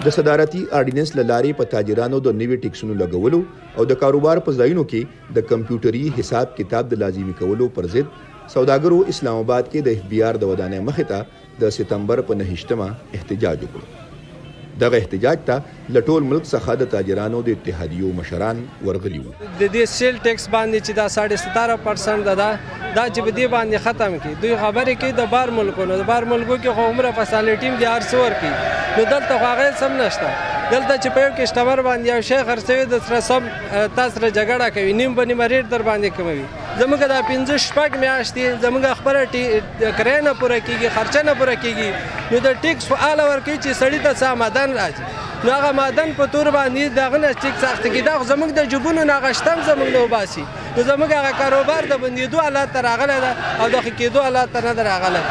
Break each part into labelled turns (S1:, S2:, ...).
S1: د صدارتي اډیننس له لارې په تاجرانو د نوي ټېکسونو لګولو او د کاروبار په ځایونو کې د کمپیوټري حساب کتاب د لازمي کولو پر ضد سوداګرو اسلام اباد کې د FBI د ودانۍ مخې ته د سېپټېمبر په 9مه احتجاج وکړ. دغه احتجاج ته له ټول ملک څخه د تاجرانو د اتحادیو مشران ورغلي وو.
S2: د دې سیل ټیکس باندې چې دا 17% ده دا چې په دې باندې ختم کړي. دوی خبرې کوي د بار ملکونو کې خو عمره فسیلیټي دي هر څه ورکوي، نو دلته خو هغه سم نشته. دلته چې په یو کسټمر باندې یو شی خرڅوي د سره سم تاسو سره جګړه کوي، نیم په نیمه ریټ در باندې کموي. زموږ دا 5-6 میاشتې زموږ خبره کرایه نه پوره کېږي، خرچه نه پوره کېږي، نو د ټیکس فعاله ورکوي چې سړي ته څه آمدن راځي. نو هغه مادن په تور باندې دغه نه ټیکس اخته کېږي، دا خو زموږ د جیبونو نه هغه شتم زموږ نه وباسي. نو زموږ هغه کاروبار د بندېدو حالات ته راغلی ده او د ښه کېدو حالات ته نه ده راغلی.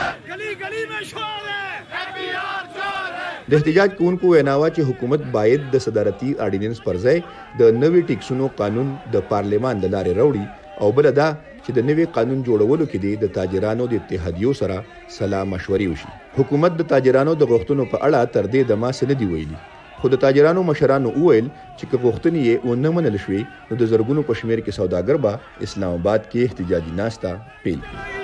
S1: د احتجاج کوونکو ویناوه چې حکومت باید د صدارتي اډیننس پر ځای د نوي ټېکسونو قانون د پارلمان له لارې راوړي، او بله دا چې د نوي قانون جوړولو کې د تاجرانو د اتحادیو سره سلا مشورې وشي. حکومت د تاجرانو د غوښتنو په اړه تر دې دمه څه نه دي ویلي، خو د تاجرانو مشرانو وویل چې که غوښتنې یې ونه منل شوې نو د زرګونو په شمېر کې سوداګر به اسلام آباد کې احتجاجي ناسته پیل کړي.